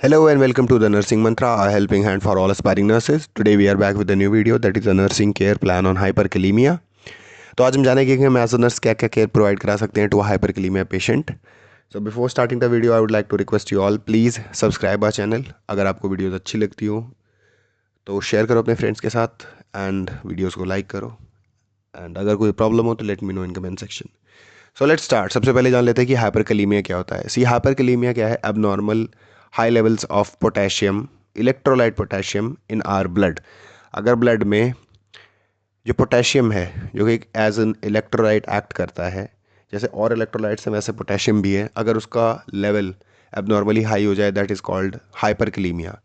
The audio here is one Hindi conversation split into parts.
Hello and welcome to the Nursing Mantra, a helping hand for all aspiring nurses. Today we are back with a new video that is a nursing care plan on hyperkalemia. तो आज हम जानेंगे कि हम एज अ नर्स क्या क्या केयर प्रोवाइड करा सकते हैं to hyperkalemia patient. So before starting the video I would like to request you all please subscribe our channel. अगर आपको वीडियोस अच्छी लगती हो तो शेयर करो अपने फ्रेंड्स के साथ एंड वीडियोज़ को लाइक करो. एंड अगर कोई प्रॉब्लम हो तो let me know in comment section. So let's start. सबसे पहले जान लेते हैं कि हाइपरकलीमिया क्या होता है. सी हाइपरकलीमिया क्या है? Abnormal high levels of potassium, electrolyte potassium in are blood. अगर ब्लड में जो पोटेशियम है जो कि एज एन इलेक्ट्रोलाइट एक्ट करता है, जैसे और इलेक्ट्रोलाइट्स हैं वैसे पोटेशियम भी है, अगर उसका लेवल एबनॉर्मली हाई हो जाए दैट इज़ कॉल्ड हाइपरकलीमिया.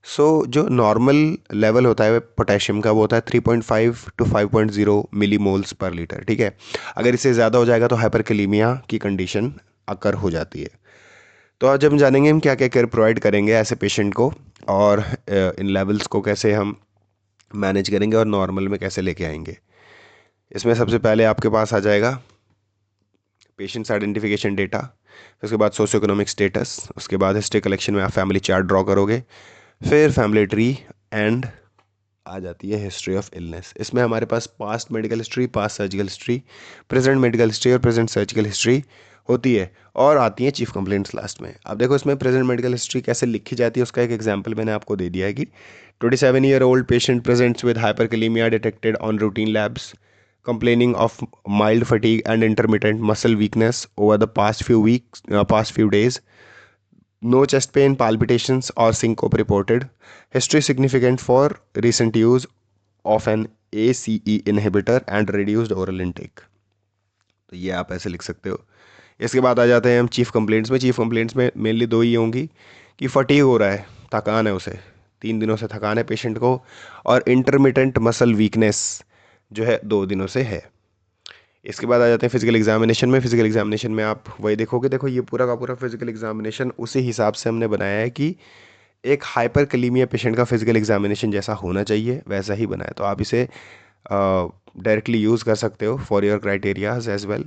सो जो नॉर्मल लेवल होता है पोटेशियम का वो होता है 3.5 to 5.0 millimoles per litre. ठीक है, अगर इससे ज़्यादा हो जाएगा तो हाइपरकलीमिया की कंडीशन अकर हो जाती है. तो आज हम जानेंगे हम क्या क्या केयर प्रोवाइड करेंगे ऐसे पेशेंट को और इन लेवल्स को कैसे हम मैनेज करेंगे और नॉर्मल में कैसे लेके आएंगे. इसमें सबसे पहले आपके पास आ जाएगा पेशेंट्स आइडेंटिफिकेशन डेटा, उसके बाद सोशियो इकोनॉमिक स्टेटस, उसके बाद हिस्ट्री कलेक्शन में आप फैमिली चार्ट ड्रॉ करोगे, फिर फैमिली ट्री एंड आ जाती है हिस्ट्री ऑफ इलनेस. इसमें हमारे पास past medical history, past surgical history, present medical history और प्रेजेंट सर्जिकल हिस्ट्री होती है और आती है चीफ कंप्लेंट्स लास्ट में. अब देखो इसमें प्रेजेंट मेडिकल हिस्ट्री कैसे लिखी जाती है उसका एक एग्जांपल मैंने आपको दे दिया है कि 27-year-old patient presents with hyperkalemia detected on routine labs, complaining of mild fatigue and intermittent muscle weakness over the past few days. No chest pain, palpitations or syncope reported. History significant for recent use of an ACE inhibitor and reduced oral intake. तो ये आप ऐसे लिख सकते हो. इसके बाद आ जाते हैं हम चीफ कंप्लेंट्स में. चीफ कंप्लेंट्स में मेनली दो ही होंगी कि फटीग हो रहा है, थकान है, उसे 3 दिनों से थकान है पेशेंट को, और इंटरमिटेंट मसल वीकनेस जो है 2 दिनों से है. इसके बाद आ जाते हैं फिजिकल एग्जामिनेशन में. फिजिकल एग्जामिनेशन में आप वही देखोगे, देखो ये पूरा का पूरा फिजिकल एग्जामिनेशन उसी हिसाब से हमने बनाया है कि एक हाइपरकलीमिया पेशेंट का फिजिकल एग्जामिनेशन जैसा होना चाहिए वैसा ही बनाया. तो आप इसे डायरेक्टली यूज़ कर सकते हो for your criterias as well,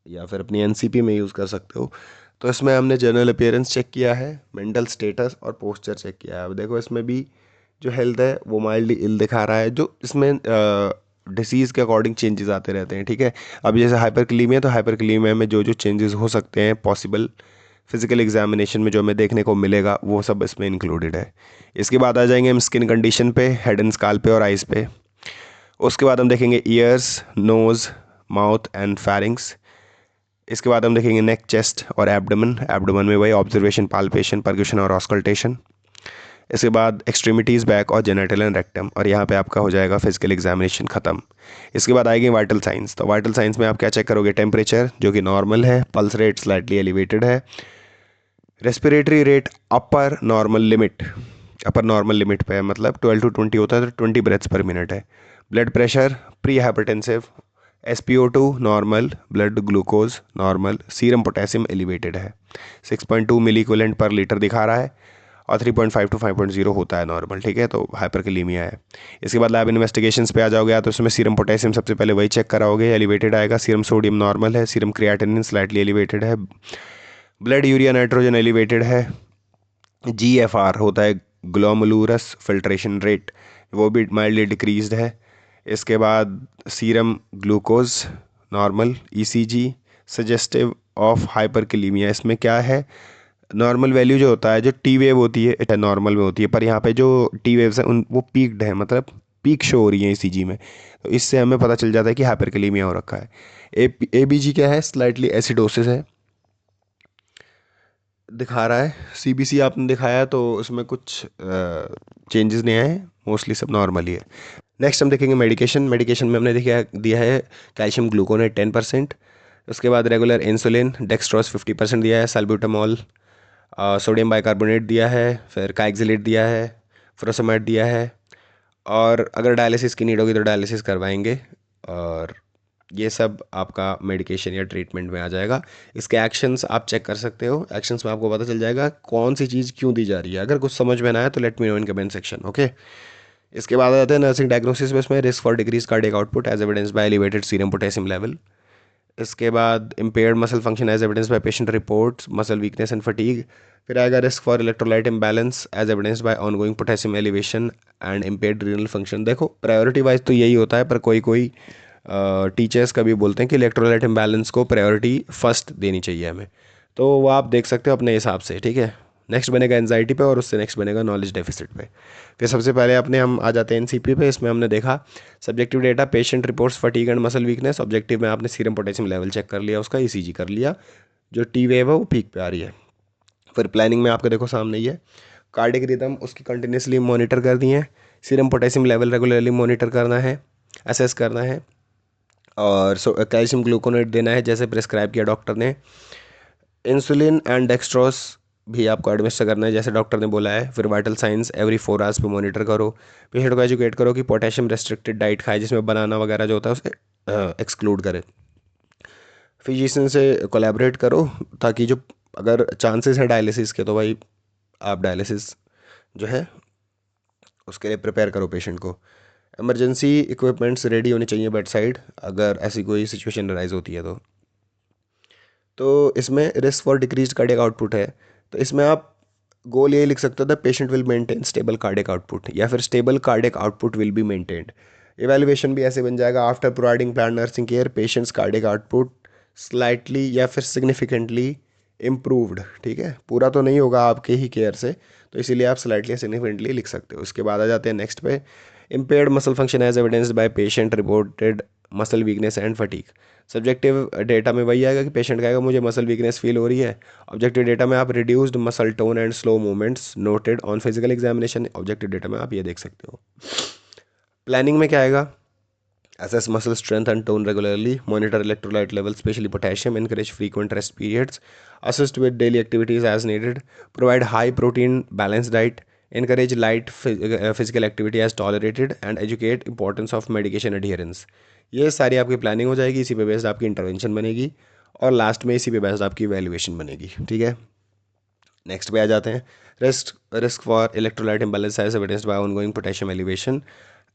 या फिर अपनी एनसीपी में यूज़ कर सकते हो. तो इसमें हमने जनरल अपीयरेंस चेक किया है, मेंटल स्टेटस और पोस्चर चेक किया है. अब देखो इसमें भी जो हेल्थ है वो माइल्डली इल दिखा रहा है, जो इसमें डिसीज़ के अकॉर्डिंग चेंजेस आते रहते हैं. ठीक है, अब जैसे हाइपरकलीमिया, तो हाइपरकलीमिया में जो जो चेंजेस हो सकते हैं पॉसिबल फिजिकल एग्जामिनेशन में जो हमें देखने को मिलेगा वो सब इसमें इंक्लूडेड है. इसके बाद आ जाएंगे हम स्किन कंडीशन पे, हेड एंड स्काल्प पे और आइज़ पे. उसके बाद हम देखेंगे ears, nose, mouth and pharynx. इसके बाद हम देखेंगे नेक, चेस्ट और एब्डोमेन. एब्डोमेन में वही ऑब्जर्वेशन, पाल्पेशन, परक्यूशन और ऑस्कल्टेशन. इसके बाद एक्सट्रीमिटीज़, बैक और जेनिटल एंड रेक्टम, और यहाँ पे आपका हो जाएगा फिजिकल एग्जामिनेशन ख़त्म. इसके बाद आएगी वाइटल साइंस. तो वाइटल साइंस में आप क्या चेक करोगे? टेम्परेचर जो कि नॉर्मल है, पल्स रेट स्लाइटली एलिवेटेड है, रेस्पिरेटरी रेट अपर नॉर्मल लिमिट पे है, मतलब 12 to 20 होता है तो 20 ब्रेथ्स पर मिनट है. Blood pressure pre hypertensive, SpO2 normal, blood glucose normal, serum potassium elevated है, 6.2 मिली इक्विवेलेंट पर लीटर दिखा रहा है और 3.5 to 5.0 होता है नॉर्मल. ठीक है, तो हाइपरकलीमिया है. इसके बाद लैब इन्वेस्टिगेशंस पे आ जाओगे तो उसमें सीरम पोटेशियम सबसे पहले वही चेक कराओगे, एलिवेटेड आएगा. सीरम सोडियम नॉर्मल है, सीरम क्रिएटिनिन स्लाइटली एलिवेटेड है, ब्लड यूरिया नाइट्रोजन एलिवेटेड है. GFR होता है ग्लोमेरुलस फिल्ट्रेशन रेट, वो भी माइल्डली डिक्रीज्ड है. इसके बाद serum glucose normal. ECG suggestive of hyperkalemia. इसमें क्या है, नॉर्मल वैल्यू जो होता है, जो टी वेव होती है नॉर्मल में होती है, पर यहाँ पे जो टी वेव्स हैं उन वो पीक्ड है, मतलब पीक शो हो रही है ECG में. तो इससे हमें पता चल जाता है कि हाइपरकलीमिया हो रखा है. ABG क्या है? स्लाइटली एसिडोसिस है दिखा रहा है. CBC आपने दिखाया तो उसमें कुछ चेंजेस नहीं आए, मोस्टली सब नॉर्मल ही है. नेक्स्ट हम देखेंगे मेडिकेशन. मेडिकेशन में हमने दिया है कैल्शियम ग्लूकोनेट 10%. उसके बाद रेगुलर इंसुलिन, डेक्सट्रोज 50% दिया है, सल्ब्यूटामॉल, सोडियम बाइकार्बोनेट दिया है, फिर काइक्सिलेट दिया है, फ्रोसोमेट दिया है, और अगर डायलिसिस की नीड होगी तो डायलिसिस करवाएंगे. और ये सब आपका मेडिकेशन या ट्रीटमेंट में आ जाएगा. इसके एक्शंस आप चेक कर सकते हो, एक्शंस में आपको पता चल जाएगा कौन सी चीज़ क्यों दी जा रही है. अगर कुछ समझ में ना आए तो let me know in comment section. Okay, इसके बाद आ जाते हैं नर्सिंग डायग्नोसिस में. इसमें risk for decrease cardiac output as evidence by elevated serum potassium level. इसके बाद impaired muscle function as evidence by patient reports muscle weakness and fatigue. फिर आएगा risk for electrolyte imbalance as evidence by ongoing potassium elevation and impaired renal function. देखो प्रायोरिटी वाइज तो यही होता है, पर कोई कोई टीचर्स कभी बोलते हैं कि इलेक्ट्रोलाइट इम्बैलेंस को प्रायोरिटी फर्स्ट देनी चाहिए हमें, तो वो आप देख सकते हो अपने हिसाब से, ठीक है। नेक्स्ट बनेगा एंजाइटी पे और उससे नेक्स्ट बनेगा नॉलेज डेफिसिट पे। फिर सबसे पहले अपने हम आ जाते हैं एनसीपी पे। इसमें हमने देखा subjective data patient reports fatigue and muscle weakness. Objective में आपने सीरम पोटेशियम लेवल चेक कर लिया, उसका ईसीजी कर लिया, जो टी वेव है वो पीक पे आ रही है। फिर प्लानिंग में आपके देखो सामने ही है, कार्डिक रिदम उसकी कंटिन्यूसली मॉनिटर कर दी है, serum potassium level regularly monitor करना है, असेस करना है, और कैल्शियम ग्लूकोनेट देना है जैसे प्रिस्क्राइब किया डॉक्टर ने। इंसुलिन एंड डेक्सट्रोस भी आपको एडमिनिस्टर करना है जैसे डॉक्टर ने बोला है। फिर वाइटल साइंस एवरी 4 आवर्स पे मॉनिटर करो। पेशेंट को एजुकेट करो कि पोटेशियम रेस्ट्रिक्टेड डाइट खाए जिसमें बनाना वगैरह जो होता है उसे एक्सक्लूड करे। फिजिशियन से कोलैबोरेट करो ताकि जो अगर चांसेस हैं डायलिसिस के तो भाई आप डायलिसिस जो है उसके लिए प्रिपेयर करो पेशेंट को। इमरजेंसी इक्विपमेंट्स रेडी होने चाहिए बेड साइड अगर ऐसी कोई सिचुएशन राइज होती है तो इसमें risk for decrease cardiac output है, तो इसमें आप गोल ये लिख सकते हो the patient will maintain stable cardiac output या फिर stable cardiac output will be maintained. Evaluation भी ऐसे बन जाएगा after providing plan nursing care patients cardiac output slightly या फिर सिग्निफिकेंटली इम्प्रूव्ड। ठीक है, पूरा तो नहीं होगा आपके ही केयर से, तो इसीलिए आप स्लाइटली सिग्निफिकेंटली लिख सकते हो। उसके बाद आ जाते हैं नेक्स्ट पे, impaired muscle function as evidenced by patient reported muscle weakness and fatigue. Subjective data में वही आएगा कि पेशेंट कहेगा मुझे मसल वीकनेस फील हो रही है। ऑब्जेक्टिव डेटा में आप reduced muscle tone and slow movements noted on physical examination. Objective data में आप ये देख सकते हो। प्लानिंग में क्या आएगा, assess muscle strength and tone regularly, monitor electrolyte levels especially potassium, encourage frequent rest periods, assist with daily activities as needed, provide high protein balanced diet, encourage light physical activity as tolerated and educate importance of medication adherence। ये सारी आपकी प्लानिंग हो जाएगी, इसी पे बेस्ड आपकी इंटरवेंशन बनेगी और लास्ट में इसी पे बेस्ड आपकी वैल्यूएशन बनेगी। ठीक है, नेक्स्ट पे आ जाते हैं, risk for electrolyte imbalance as evidenced by ongoing potassium elevation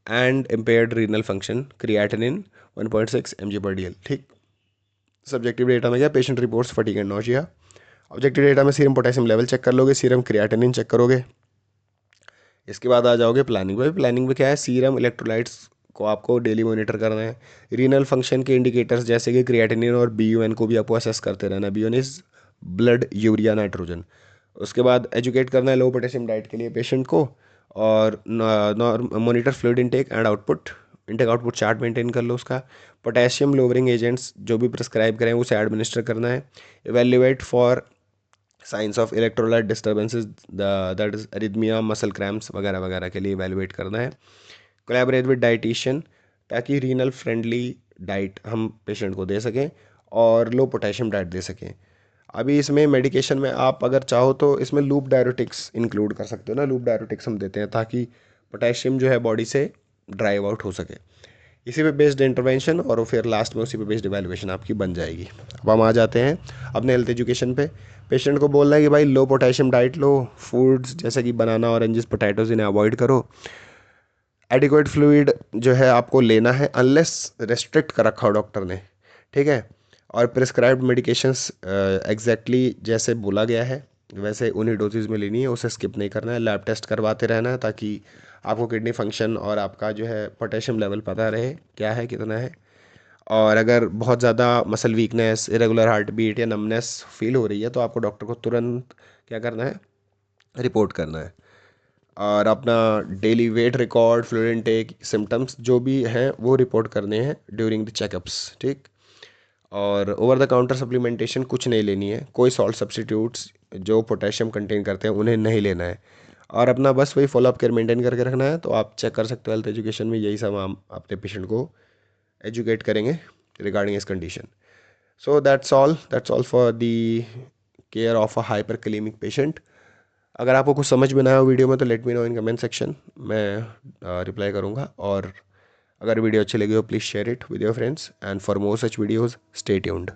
and impaired renal function creatinine 1.6 mg/dl। ठीक, सब्जेक्टिव डेटा में क्या, patient reports fatigue and nausea. Objective data में सीरम पोटेशियम लेवल चेक कर लोगे, सीरम क्रिएटिनिन चेक करोगे। इसके बाद आ जाओगे प्लानिंग पे। प्लानिंग में क्या है, सीरम इलेक्ट्रोलाइट्स को आपको डेली मॉनिटर करना है। रीनल फंक्शन के इंडिकेटर्स जैसे कि क्रिएटिनिन और BUN को भी आपको असेस करते रहना है। BUN is blood urea nitrogen. उसके बाद एजुकेट करना है लो पोटेशियम डाइट के लिए पेशेंट को, और monitor fluid intake and output, intake output chart maintain कर लो उसका। पोटेशियम लोवरिंग एजेंट्स जो भी प्रिस्क्राइब करें उसे एडमिनिस्टर करना है। Evaluate for science of electrolyte disturbances that is arrhythmia muscle cramps वगैरह वगैरह के लिए इवेल्युएट करना है। कोलैबोरेट विद डाइटिशियन ताकि रीनल फ्रेंडली डाइट हम पेशेंट को दे सकें और लो पोटेशियम डाइट दे सकें। अभी इसमें मेडिकेशन में आप अगर चाहो तो इसमें लूप डायरेटिक्स इंक्लूड कर सकते हो ना, लूप डायरेटिक्स हम देते हैं ताकि पोटेशियम जो है बॉडी से ड्राइव आउट हो सके। इसी पे बेस्ड इंटरवेंशन और फिर लास्ट में उसी पे बेस्ड इवैल्यूएशन आपकी बन जाएगी। अब हम आ जाते हैं अपने हेल्थ एजुकेशन पे। पेशेंट को बोलना है कि भाई लो पोटेशियम डाइट लो, फूड्स जैसे कि बनाना ऑरेंजेस पोटैटोज इन्हें अवॉइड करो। एडिक्वेट फ्लूइड जो है आपको लेना है अनलेस रेस्ट्रिक्ट कर रखा हो डॉक्टर ने। ठीक है, और प्रिस्क्राइब्ड मेडिकेशंस एग्जैक्टली जैसे बोला गया है वैसे उन्हीं डोजेज में लेनी है, उसे स्किप नहीं करना है। लैब टेस्ट करवाते रहना है ताकि आपको किडनी फंक्शन और आपका जो है पोटेशियम लेवल पता रहे क्या है कितना है। और अगर बहुत ज़्यादा muscle weakness, irregular heart beat या नमनेस फील हो रही है तो आपको डॉक्टर को तुरंत क्या करना है, रिपोर्ट करना है। और अपना daily wait record, fluid intake, symptoms जो भी हैं वो रिपोर्ट करने हैं ड्यूरिंग द चेकअप्स। ठीक, और ओवर द काउंटर सप्लीमेंटेशन कुछ नहीं लेनी है, कोई सॉल्ट सब्स्टिट्यूट्स जो पोटेशियम कंटेन करते हैं उन्हें नहीं लेना है, और अपना बस वही फॉलोअप केयर मेंटेन करके रखना है। तो आप चेक कर सकते हो हेल्थ एजुकेशन में यही सब हम अपने पेशेंट को एजुकेट करेंगे रिगार्डिंग इस condition. So that's all for the care of a hyperkalemic patient. अगर आपको कुछ समझ में ना आया वीडियो में तो let me know in comment section, मैं रिप्लाई करूँगा। और अगर वीडियो अच्छी लगी हो please share it with your friends and for more such videos stay tuned.